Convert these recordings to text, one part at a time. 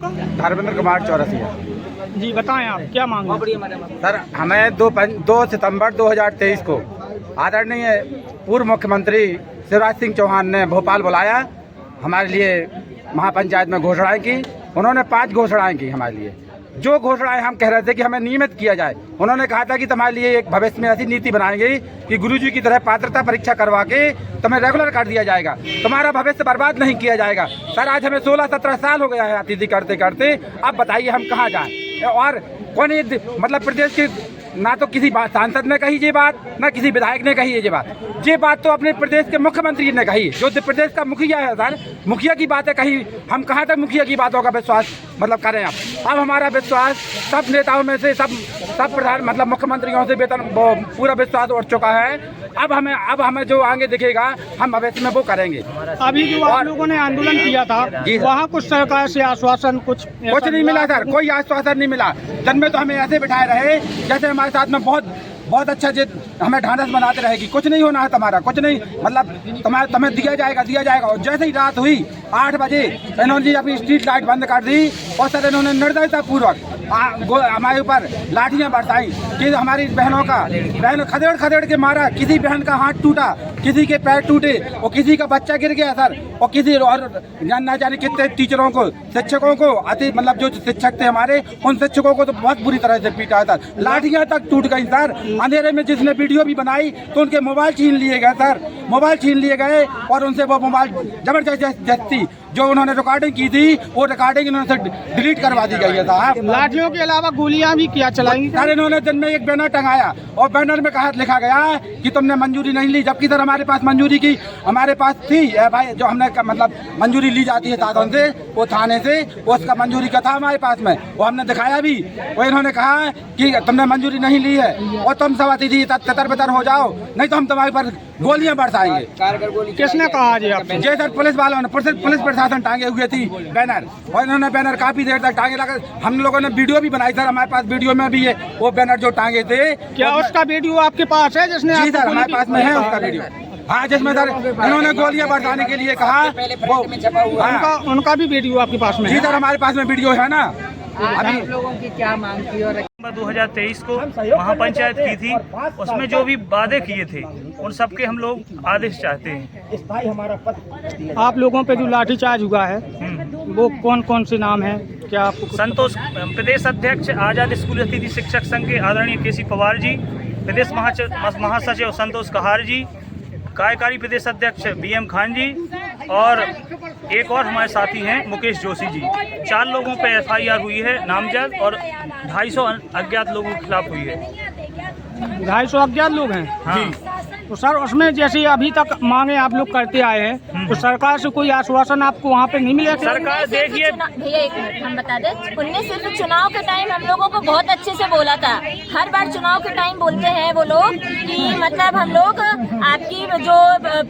धर्मेंद्र कुमार चौरसिया। जी बताएं आप क्या मांग रहे हैं? सर, हमें 2 सितंबर 2023 को आदरणीय पूर्व मुख्यमंत्री शिवराज सिंह चौहान ने भोपाल बुलाया, हमारे लिए महापंचायत में घोषणाएं की। उन्होंने 5 घोषणाएं की हमारे लिए। जो घोषणाएं हम कह रहे थे कि हमें नियमित किया जाए, उन्होंने कहा था कि तुम्हारे लिए एक भविष्य में ऐसी नीति बनाएंगे कि गुरुजी की तरह पात्रता परीक्षा करवा के तुम्हें रेगुलर कर दिया जाएगा, तुम्हारा भविष्य बर्बाद नहीं किया जाएगा। सर, आज हमें 16-17 साल हो गया है अतिथि करते करते। अब बताइए हम कहाँ जाएं? और कौन मतलब प्रदेश के ना तो किसी सांसद ने कही ये बात, ना किसी विधायक ने कही ये बात। ये बात तो अपने प्रदेश के मुख्यमंत्री ने कही, जो प्रदेश का मुखिया है। सर, मुखिया की बातें कही, हम कहाँ तक मुखिया की बातों का विश्वास करें आप? अब हमारा विश्वास सब नेताओं में से सब प्रधान मुख्यमंत्रियों से वेतन पूरा विश्वास उठ चुका है। अब हमें जो आगे दिखेगा हम भविष्य में वो करेंगे। अभी जो आप लोगों ने आंदोलन किया था वहाँ कुछ सरकार से आश्वासन कुछ नहीं मिला सर, कोई आश्वासन नहीं मिला। दिन में तो हमें ऐसे बिठाए रहे जैसे हमारे साथ में बहुत अच्छा हमें ढांढस बनाते रहेगी। कुछ नहीं होना है तुम्हारा, कुछ नहीं, तुम्हें दिया जाएगा। और जैसे ही रात हुई 8 बजे इन्होंने अपनी स्ट्रीट लाइट बंद कर दी और सर इन्होंने निर्दयता पूर्वक हमारे ऊपर लाठियां बरसाई कि हमारी बहन खदेड़ के मारा। किसी बहन का हाथ टूटा, किसी के पैर टूटे और किसी का बच्चा गिर गया सर। और किसी और ना जाने कितने टीचरों को, शिक्षकों को, जो शिक्षक थे हमारे, उन शिक्षकों को तो बहुत बुरी तरह से पीटा है सर। लाठियां तक टूट गई सर। अंधेरे में जिसने वीडियो भी बनाई तो उनके मोबाइल छीन लिए गए सर, मोबाइल छीन लिए गए और उनसे वो मोबाइल जबरदस्ती जो उन्होंने रिकॉर्डिंग की थी वो रिकॉर्डिंग इन्होंने डिलीट करवा दी गई है साहब। लाठियों के अलावा गोलियां भी क्या चलाई सर? इन्होंने दिन में एक बैनर टंगाया और बैनर में लिखा गया कि तुमने मंजूरी नहीं ली, जबकि सर हमारे पास मंजूरी की हमारे पास थी भाई। जो हमने मंजूरी ली जाती है साधन से, वो थाने से, उसका मंजूरी का था हमारे पास में, वो हमने दिखाया भी। वो इन्होंने कहा कि तुमने मंजूरी नहीं ली है और तुम सब अतिथि ततर हो जाओ, नहीं तो हम तुम्हारे पर गोलियां बरसाएंगे। किसने कहा जी आपसे? जी सर, पुलिस वालों ने, पुलिस प्रशासन टांगे हुए थी बैनर, और इन्होंने बैनर काफी देर तक टांगे लगा। हम लोगों ने वीडियो भी बनाई सर, हमारे पास वीडियो में भी है वो बैनर जो टांगे थे। क्या उसका वीडियो आपके पास है जिसने? जी सर, हमारे पास में है उसका वीडियो। हाँ, जिसमें सर इन्होंने गोलियां बरसाने के लिए कहा, उनका भी वीडियो आपके पास में? जी सर, हमारे पास में वीडियो है ना। अभी लोगों की क्या मांग थी? और 2023 को महापंचायत की थी, उसमें जो भी वादे किए थे उन सबके हम लोग आदेश चाहते हैं। आप लोगों पे जो लाठीचार्ज हुआ है वो कौन से नाम है? क्या आपको? संतोष प्रदेश अध्यक्ष आजाद स्कूल अतिथि शिक्षक संघ के आदरणीय केसी पवार जी, प्रदेश महासचिव संतोष कहार जी, कार्यकारी प्रदेश अध्यक्ष BM खान जी और एक और हमारे साथी हैं मुकेश जोशी जी। 4 लोगों पे FIR हुई है नामजद और 250 अज्ञात लोगों के खिलाफ हुई है। 250 अज्ञात लोग हैं? हाँ। तो सर उसमें जैसे अभी तक मांगे आप लोग करते आए हैं, तो सरकार से कोई आश्वासन आपको वहाँ पे नहीं मिलेगा? सरकार देखिए भैया, एक मिनट हम बता दें, उनने सिर्फ चुनाव के टाइम हम लोगों को बहुत अच्छे से बोला था। हर बार चुनाव के टाइम बोलते हैं वो लोग कि हम लोग आपकी जो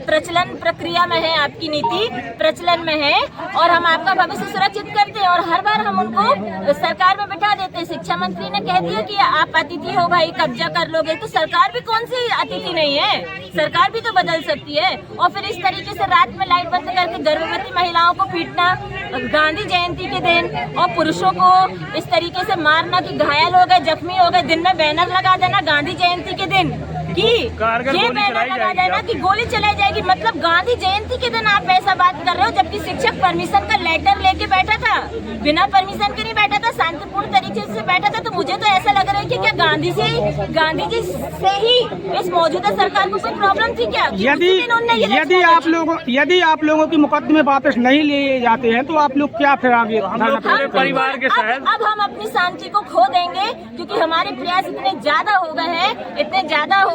प्रचलन प्रक्रिया में है, आपकी नीति प्रचलन में है और हम आपका भविष्य सुरक्षित करते हैं। और हर बार हम उनको सरकार में बिठा देते हैं। शिक्षा मंत्री ने कह दिया कि आप अतिथि हो भाई, कब्जा कर लोगे, तो सरकार भी कौन सी अतिथि नहीं है, सरकार भी तो बदल सकती है। और फिर इस तरीके से रात में लाइट बंद करके गर्भवती महिलाओं को पीटना, गांधी जयंती के दिन, और पुरुषों को इस तरीके से मारना कि घायल हो गए, जख्मी हो गए, दिन में बैनर लगा देना गांधी जयंती के दिन कि ये बैनर लगा देना कि गोली चलाई जाएगी। मतलब गांधी जयंती के दिन आप ऐसा बात कर रहे हो, जबकि शिक्षक परमिशन का लेटर लेके बैठा था, बिना परमिशन के नहीं बैठा था, शांतिपूर्ण तरीके से बैठा था। तो मुझे तो ऐसा लग रहा है कि क्या गांधी जी से ही इस मौजूदा सरकार को कोई प्रॉब्लम थी क्या? यदि आप लोगों की मुकदमे वापस नहीं लिए जाते हैं तो आप लोग क्या फिर आगे? परिवार के साथ अब हम अपनी शांति को खो देंगे, क्योंकि हमारे प्रयास इतने ज्यादा हो गए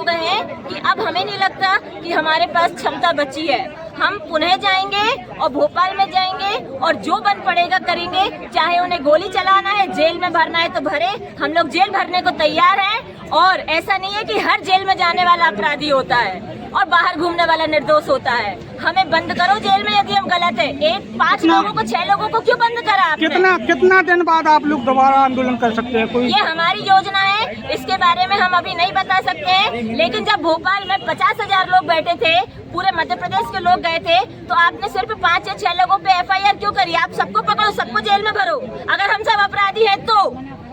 हैं कि अब हमें नहीं लगता कि हमारे पास क्षमता बची है। हम पुनः जाएंगे और भोपाल में जाएंगे और जो बन पड़ेगा करेंगे। चाहे उन्हें गोली चलाना है, जेल में भरना है तो भरे, हम लोग जेल भरने को तैयार हैं। और ऐसा नहीं है कि हर जेल में जाने वाला अपराधी होता है और बाहर घूमने वाला निर्दोष होता है। हमें बंद करो जेल में यदि हम गलत है। 5 लोगों को 6 लोगों को क्यों बंद करा आपने? कितना दिन बाद आप लोग दोबारा आंदोलन कर सकते हैं? कोई ये हमारी योजना है इसके बारे में हम अभी नहीं बता सकते हैं। लेकिन जब भोपाल में 50,000 लोग बैठे थे, पूरे मध्य प्रदेश के लोग गए थे, तो आपने सिर्फ 5 या 6 लोगों पे FIR क्यों करी? आप सबको पकड़ो, सबको जेल में भरो, अगर हम सब अपराधी हैं तो,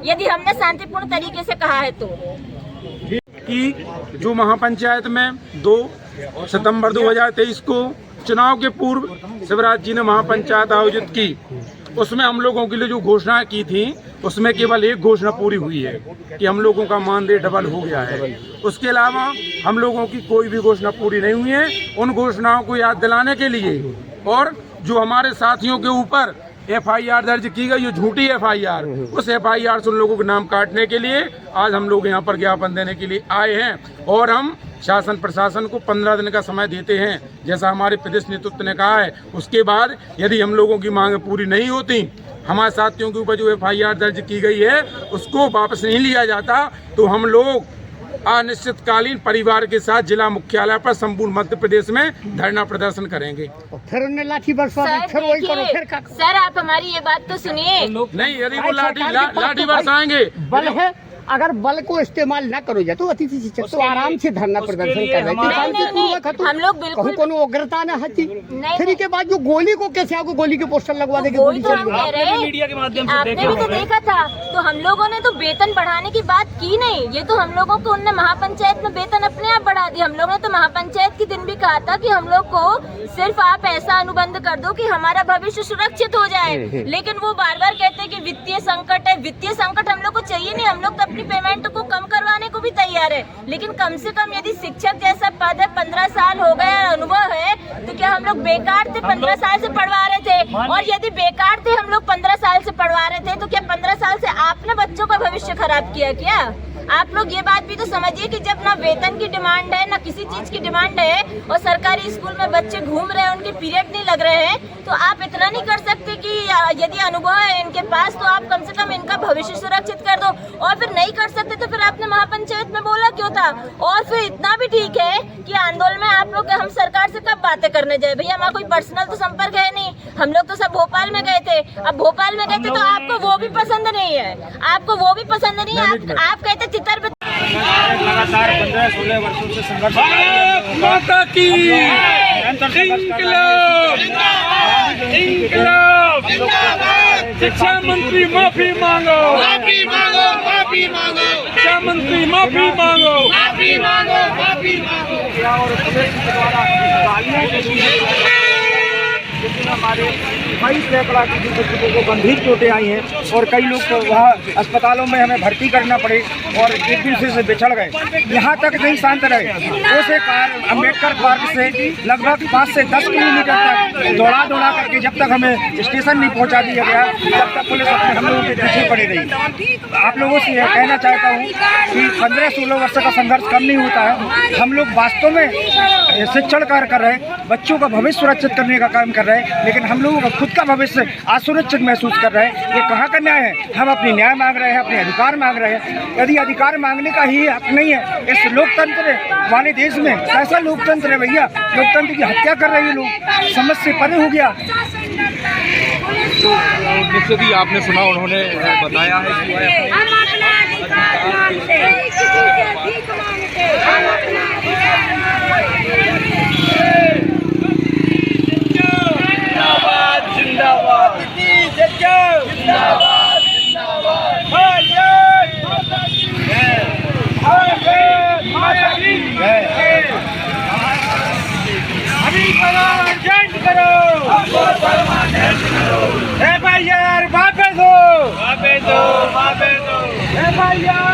यदि हमने शांतिपूर्ण तरीके से कहा है तो। कि जो महापंचायत में 2 सितंबर 2023 को चुनाव के पूर्व शिवराज जी ने महापंचायत आयोजित की, उसमें हम लोगों के लिए जो घोषणाएं की थी, उसमें केवल एक घोषणा पूरी हुई है कि हम लोगों का मानदेय डबल हो गया है। उसके अलावा हम लोगों की कोई भी घोषणा पूरी नहीं हुई है। उन घोषणाओं को याद दिलाने के लिए और जो हमारे साथियों के ऊपर FIR दर्ज की गई, ये झूठी FIR, उस FIR से उन लोगों के नाम काटने के लिए आज हम लोग यहाँ पर ज्ञापन देने के लिए आए हैं। और हम शासन प्रशासन को 15 दिन का समय देते हैं, जैसा हमारे प्रदेश नेतृत्व ने कहा है। उसके बाद यदि हम लोगों की मांग पूरी नहीं होती, हमारे साथियों के ऊपर जो FIR दर्ज की गई है उसको वापस नहीं लिया जाता, तो हम लोग अनिश्चितकालीन परिवार के साथ जिला मुख्यालय पर संपूर्ण मध्य प्रदेश में धरना प्रदर्शन करेंगे। फिर उन्हें लाठी बरसा फिर वही करो, फिर का सर आप हमारी ये बात तो सुनिए। नहीं, यदि वो लाठी बरसाएंगे, बल है, अगर बल को इस्तेमाल न करो जाए तो अतिथि शिक्षक तो आराम से धरना प्रदर्शन कर रहे थे। हम लोग बिल्कुल कोनो उग्रता न हती। फिर के बाद जो गोली को कैसे आपको गोली के पोस्टर लगवा देंगे? वही तो हम कह रहे हैं, मीडिया के माध्यम से आपने भी तो देखा था। तो हम लोगों ने तो वेतन बढ़ाने की बात की नहीं, ये तो हम लोगों को उनने महापंचायत में वेतन अपने आप बढ़ा दिया। हम लोगों ने तो महापंचायत के दिन भी कहा था कि हम लोग को सिर्फ आप ऐसा अनुबंध कर दो कि हमारा भविष्य सुरक्षित हो जाए। लेकिन वो बार बार कहते हैं कि वित्तीय संकट है। वित्तीय संकट हम लोग को चाहिए नहीं, हम लोग तो अपनी पेमेंट को कम करवाने को भी तैयार है। लेकिन कम से कम यदि शिक्षक जैसा पद है, 15 साल हो गए अनुभव है, तो क्या हम लोग बेकार थे? 15 साल से पढ़वा रहे थे। और यदि बेकार थे हम लोग 15 साल से पढ़वा रहे थे, तो क्या 15 साल से आपने बच्चों का भविष्य खराब किया क्या? आप लोग ये बात भी तो समझिए कि जब ना वेतन की डिमांड है, ना किसी चीज की डिमांड है, और सरकारी स्कूल में बच्चे घूम रहे हैं, उनके पीरियड नहीं लग रहे हैं, तो आप इतना नहीं कर सकते कि यदि अनुभव है इनके पास तो आप कम से कम इनका भविष्य सुरक्षित कर दो। और फिर नहीं कर सकते तो फिर आपने महापंचायत में बोला क्यों था? और फिर इतना भी ठीक है कि आंदोलन में आप लोग हम सरकार से कब बातें करने जाए? भैया हमारा कोई पर्सनल तो संपर्क है नहीं, हम लोग तो सब भोपाल में गए थे। अब भोपाल में गए थे तो आपको वो भी पसंद नहीं है, आपको वो भी पसंद नहीं है। आप कहते लगातार 15-16 वर्षों से संघर्ष शिक्षा मंत्री माफी मांगो, माफी मांगो, माफी मांगो, शिक्षा मंत्री माफी मांगो, माफी मांगो, माफी हमारे कई सैकड़ा की बच्चों को गंभीर चोटें आई हैं और कई लोग को वहाँ अस्पतालों में हमें भर्ती करना पड़े और एक दूसरे से बिछड़ गए। यहाँ तक नहीं शांत रहे, उसे अम्बेडकर पार्क से लगभग 5 से 10 किलोमीटर तक दौड़ा करके जब तक हमें स्टेशन नहीं पहुँचा दिया गया, तब तक पुलिस हम लोगों के पीछे पड़ी रही। आप लोगों से यह कहना चाहता हूँ कि 15-16 वर्ष का संघर्ष कम नहीं होता है। हम लोग वास्तव में शिक्षण कार्य कर रहे हैं, बच्चों का भविष्य सुरक्षित करने का काम कर रहे हैं, लेकिन हम लोगों का खुद का भविष्य असुरक्षित महसूस कर रहे हैं। ये कहाँ का न्याय है? हम अपनी न्याय मांग रहे हैं, अपने अधिकार मांग रहे हैं। यदि अधिकार मांगने का ही हक नहीं है इस लोकतंत्र वाले देश में, कैसा लोकतंत्र है भैया? लोकतंत्र की हत्या कर रहे हैं लोग, समझ से परे हो गया। तो जिससे भी आपने सुना, उन्होंने बताया है FIR वापस दो, FIR